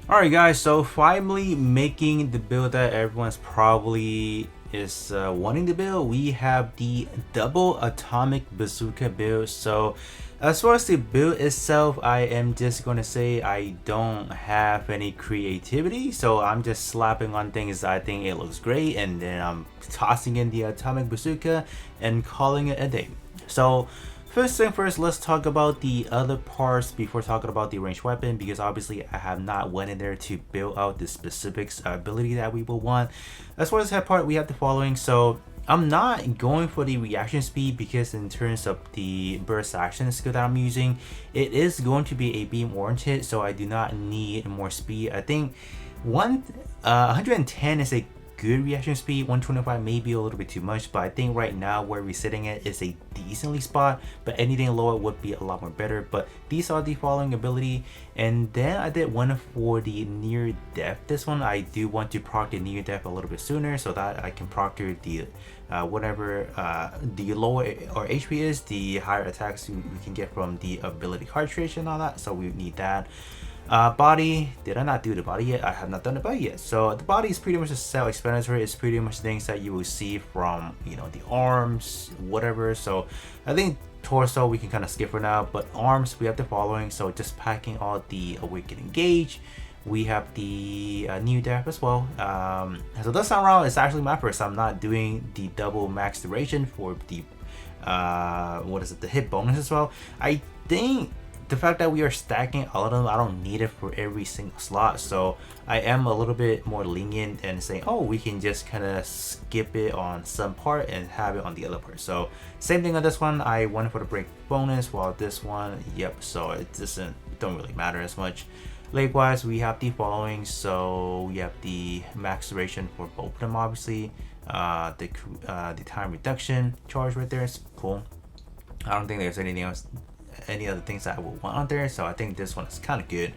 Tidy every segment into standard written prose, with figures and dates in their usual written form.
Alright guys, so finally making the build that everyone's probably is wanting to build. We have the double atomic bazooka build. So as far as the build itself, I am just gonna say I don't have any creativity, so I'm just slapping on things I think it looks great, and then I'm tossing in the atomic bazooka and calling it a day. So first thing first, let's talk about the other parts before talking about the ranged weapon, because obviously I have not went in there to build out the specifics ability that we will want. As far as that part, we have the following. So I'm not going for the reaction speed because in terms of the burst action skill that I'm using, it is going to be a beam oriented, so I do not need more speed. I think 110 is a good reaction speed. 125 may be a little bit too much, but I think right now where we're sitting at is a decently spot, but anything lower would be a lot more better. But these are the following ability, and then I did one for the near death. This one I do want to proc the near death a little bit sooner so that I can proctor the whatever the lower our HP is, the higher attacks we can get from the ability cartridge and all that, so we need that. Body, did I not do the body yet? I have not done the body yet. So the body is pretty much self-explanatory. It's pretty much things that you will see from, you know, the arms, whatever. So I think torso we can kind of skip for now, but arms we have the following. So just packing all the awakening gauge. We have the new death as well. So this time around, it's actually my first. I'm not doing the double max duration for the what is it, the hit bonus as well. I think the fact that we are stacking all of them, I don't need it for every single slot, so I am a little bit more lenient and saying, oh, we can just kind of skip it on some part and have it on the other part. So same thing on this one, I went for the break bonus, while this one, yep, so it don't really matter as much. Likewise, we have the following. So we have the max duration for both of them, obviously. The time reduction charge right there is cool. I don't think there's anything else, any other things that I would want on there, so I think this one is kind of good.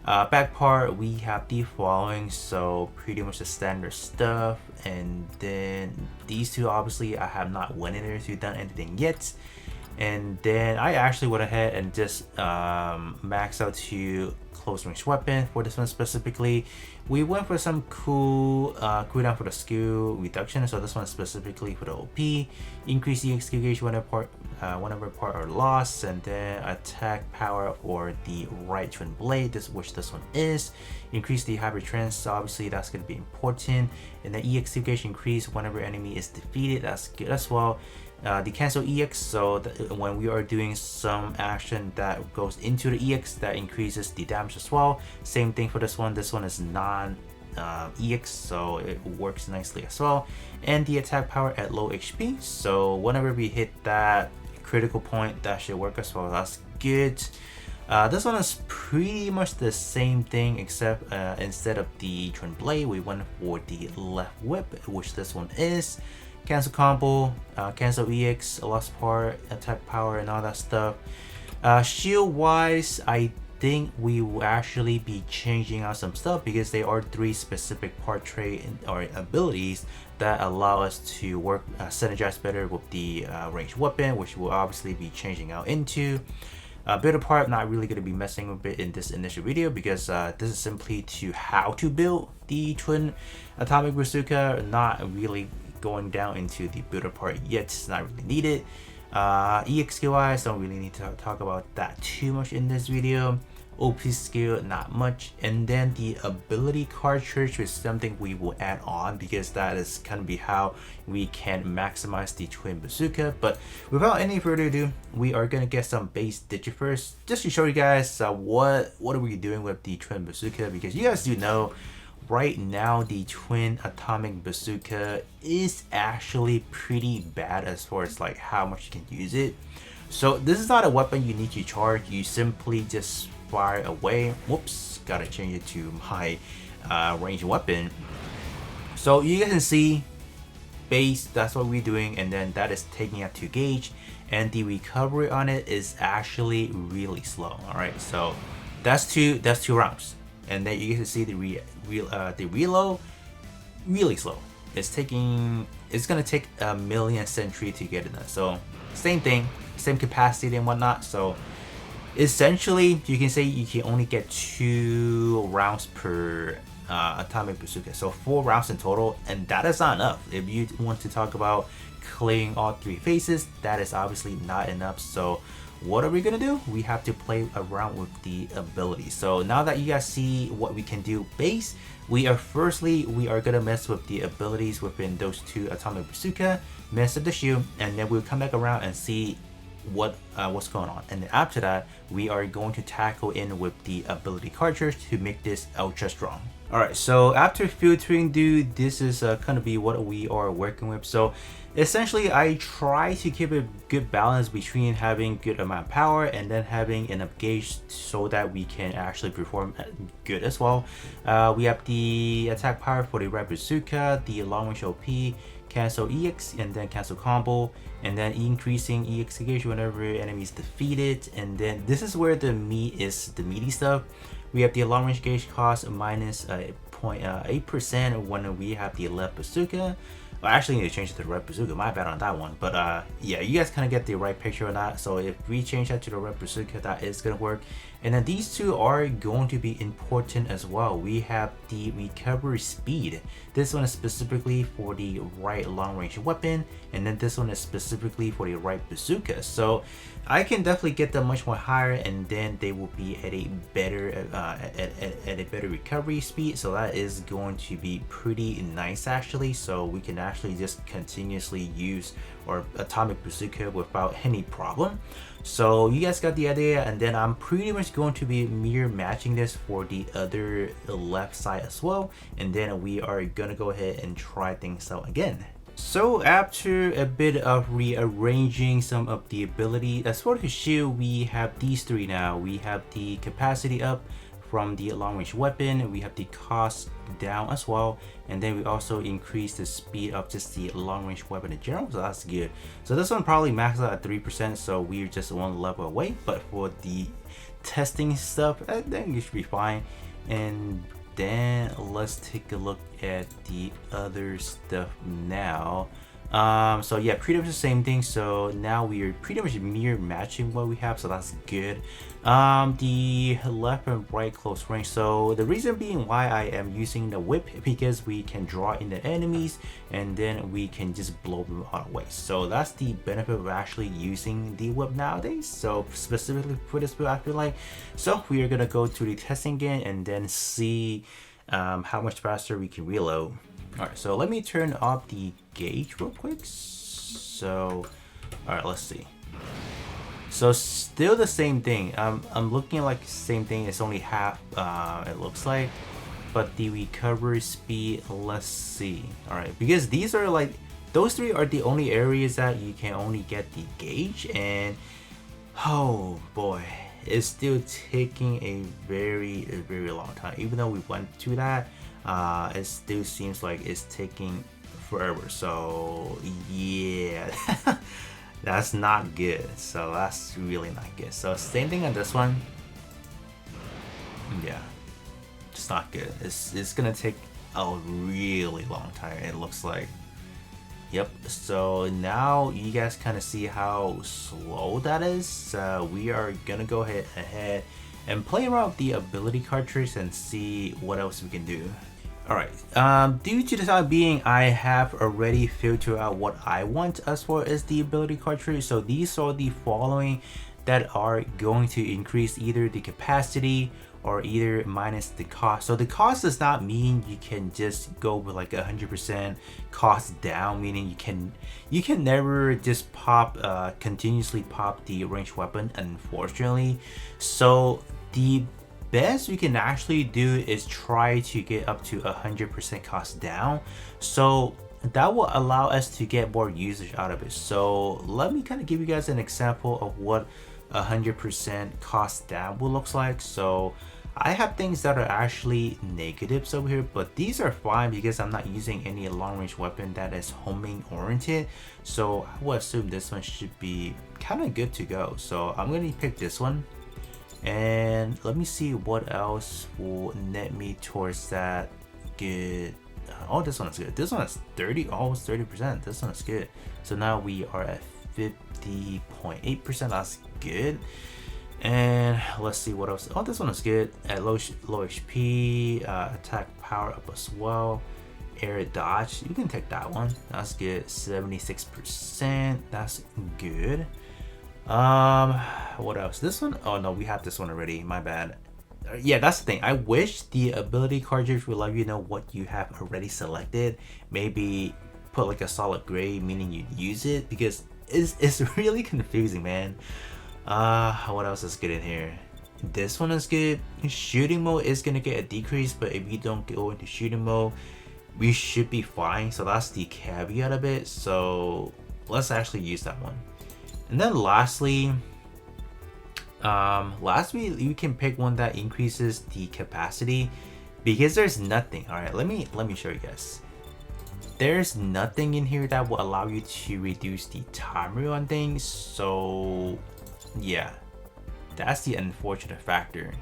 Back part, we have the following, so pretty much the standard stuff, and then these two obviously I have not went in there to done anything yet. And then I actually went ahead and just maxed out to close range weapon for this one specifically. We went for some cool cooldown for the skill reduction, so this one specifically for the OP. Increase the EX gauge whenever part are lost, and then attack power for the right twin blade, which this one is. Increase the hybrid trance, obviously that's going to be important. And the EX gauge increase whenever enemy is defeated, that's good as well. The cancel EX, so when we are doing some action that goes into the EX, that increases the damage as well. Same thing for this one. This one is non EX, so it works nicely as well. And the attack power at low HP, so whenever we hit that critical point, that should work as well. That's good. This one is pretty much the same thing, except instead of the twin blade, we went for the left whip, which this one is. Cancel combo, cancel EX, lost part, attack power, and all that stuff. Shield wise, I think we will actually be changing out some stuff because there are 3 specific part trait or abilities that allow us to work synergize better with the ranged weapon, which we'll obviously be changing out into. Build apart, not really going to be messing with it in this initial video because this is simply to how to build the twin atomic bazooka, not really going down into the builder part yet. It's not really needed. EX skill wise, don't really need to talk about that too much in this video. OP skill, not much. And then the ability cartridge is something we will add on because that is going to be how we can maximize the twin bazooka. But without any further ado, we are going to get some base digit first, just to show you guys what are we doing with the twin bazooka, because you guys do know right now the twin atomic bazooka is actually pretty bad as far as like how much you can use it. So this is not a weapon you need to charge, you simply just fire away. Whoops, gotta change it to my ranged weapon. So you guys can see base, that's what we're doing, and then that is taking up 2 gauge, and the recovery on it is actually really slow. All right, so that's two rounds. And then you can see the reload really slow. It's gonna take a million century to get it done. So same thing, same capacity and whatnot. So essentially you can say you can only get 2 rounds per atomic bazooka, so 4 rounds in total, and that is not enough. If you want to talk about clearing all 3 phases, that is obviously not enough. So what are we gonna do? We have to play around with the ability. So now that you guys see what we can do base, we are gonna mess with the abilities within those 2 atomic bazooka, mess up the shield, and then we'll come back around and see what's going on. And then after that, we are going to tackle in with the ability cartridge to make this ultra strong. Alright, so after filtering, dude, this is gonna be what we are working with. So essentially, I try to keep a good balance between having good amount of power and then having enough gauge so that we can actually perform good as well. We have the attack power for the right bazooka, the long range OP, cancel EX, and then cancel combo, and then increasing EX gauge whenever enemies defeated. And then this is where the meaty stuff. We have the long range gauge cost minus 0.8% when we have the left bazooka. I actually need to change it to the right bazooka, my bad on that one. But yeah, you guys kind of get the right picture of that. So if we change that to the right bazooka, that is going to work. And then these 2 are going to be important as well. We have the recovery speed. This one is specifically for the right long range weapon, and then this one is specifically for the right bazooka. So I can definitely get them much more higher, and then they will be at a better at a better recovery speed. So that is going to be pretty nice actually. So we can actually just continuously use our atomic bazooka without any problem. So you guys got the idea, and then I'm pretty much going to be mirror matching this for the other left side as well, and then we are gonna go ahead and try things out again. So after a bit of rearranging some of the ability, as for the shield, we have these 3 now. We have the capacity up from the long range weapon, we have the cost down as well, and then we also increase the speed of just the long range weapon in general, so that's good. So this one probably maxes out at 3%, so we're just 1 level away, but for the testing stuff, I think it should be fine. And then let's take a look at the other stuff now. So yeah, pretty much the same thing. So now we are pretty much mirror matching what we have, so that's good. The left and right close range, so the reason being why I am using the whip, because we can draw in the enemies and then we can just blow them out of the way. So that's the benefit of actually using the whip nowadays. So specifically for this build, I feel like. So we are gonna go to the testing again and then see how much faster we can reload. Alright, so let me turn off the gauge real quick. So alright, let's see. So still the same thing. I'm looking like the same thing. It's only half, it looks like. But the recovery speed, let's see. Alright, because these are like, those 3 are the only areas that you can only get the gauge, and oh boy, it's still taking a very long time. Even though we went to that, it still seems like it's taking forever. So yeah, that's not good. So that's really not good. So same thing on this one. Yeah, it's not good. It's gonna take a really long time, it looks like. Yep, so now you guys kind of see how slow that is. We are gonna go ahead and play around with the ability cartridge and see what else we can do. Alright, due to the time being, I have already filtered out what I want as far as the ability cartridge. So these are the following that are going to increase either the capacity or either minus the cost. So the cost does not mean you can just go with like 100% cost down, meaning you can never just continuously pop the ranged weapon, unfortunately. So the best we can actually do is try to get up to 100% cost down. So that will allow us to get more usage out of it. So let me kind of give you guys an example of what 100% cost down will looks like. So I have things that are actually negatives over here, but these are fine because I'm not using any long range weapon that is homing oriented. So I will assume this one should be kind of good to go. So I'm going to pick this one. And let me see what else will net me towards that good. Oh, this one is good. This one is 30, almost 30%. This one is good. So now we are at 50.8%. That's good. And let's see what else. Oh, this one is good. At low HP, attack power up as well. Air dodge, you can take that one. That's good. 76%. That's good. What else? This one? Oh no, we have this one already. My bad. Yeah, that's the thing. I wish the ability cartridge would let you know what you have already selected. Maybe put like a solid gray, meaning you use it, because it's really confusing, man. What else is good in here? This one is good. Shooting mode is gonna get a decrease, but if you don't go into shooting mode, we should be fine. So that's the caveat of it. So let's actually use that one. And then lastly, you can pick one that increases the capacity, because there's nothing. All right, let me show you guys. There's nothing in here that will allow you to reduce the timer on things. So yeah, that's the unfortunate factor.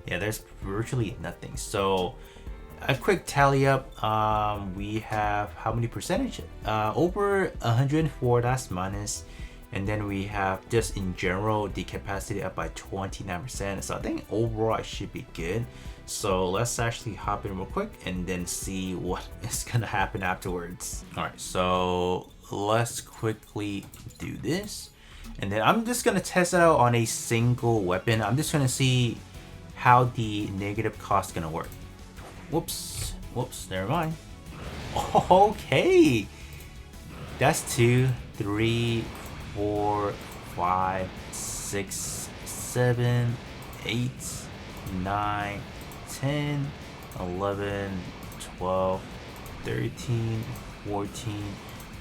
Yeah, there's virtually nothing. So a quick tally up, we have how many percentage? Over 104, that's minus. And then we have just in general the capacity up by 29%. So I think overall it should be good. So let's actually hop in real quick and then see what is gonna happen afterwards. All right, so let's quickly do this. And then I'm just gonna test it out on a single weapon. I'm just gonna see how the negative cost is gonna work. Whoops, never mind. Okay, that's 2, 3, 4, 5, 6, 7, 8, 9, 10, 11, 12, 13, 14,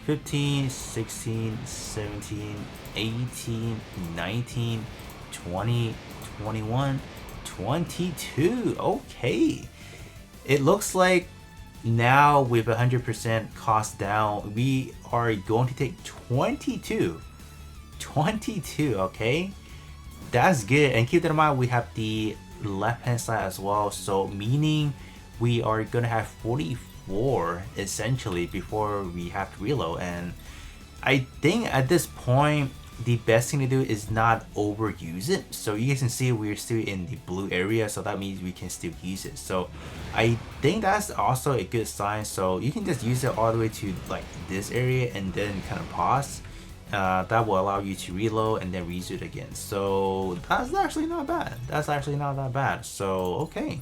15, 16, 17, 18, 19, 20, 21, 22. Okay. It looks like now with 100% cost down, we are going to take 22. 22, okay? That's good. And keep that in mind, we have the left hand side as well. So meaning we are gonna have 44 essentially before we have to reload. And I think at this point, the best thing to do is not overuse it. So you guys can see we're still in the blue area, so that means we can still use it. So I think that's also a good sign. So you can just use it all the way to like this area and then kind of pause. That will allow you to reload and then reuse it again. So that's actually not bad. That's actually not that bad. So okay.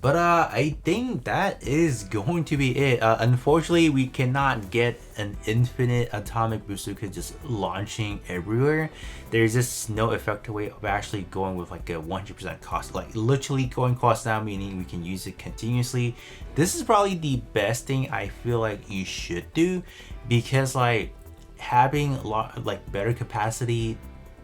But I think that is going to be it. Unfortunately, we cannot get an infinite atomic bazooka just launching everywhere. There's just no effective way of actually going with like a 100% cost, like literally going cost down, meaning we can use it continuously. This is probably the best thing I feel like you should do, because like having a lot like better capacity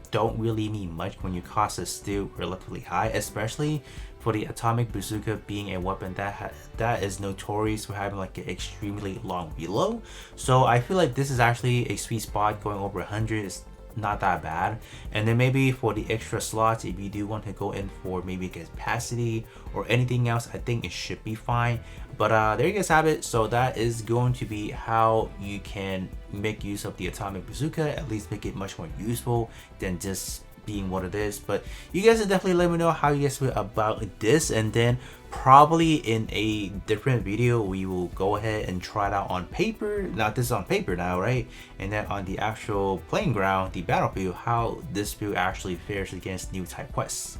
don't really mean much when your cost is still relatively high, especially for the atomic bazooka being a weapon that is notorious for having like an extremely long reload. So I feel like this is actually a sweet spot. Going over 100 is not that bad. And then maybe for the extra slots, if you do want to go in for maybe capacity or anything else, I think it should be fine. But there you guys have it. So that is going to be how you can make use of the atomic bazooka, at least make it much more useful than just being what it is. But you guys will definitely let me know how you guys feel about this, and then probably in a different video we will go ahead and try it out on paper. Not this on paper now, right? And then on the actual playing ground, the battlefield, how this build actually fares against new type quests.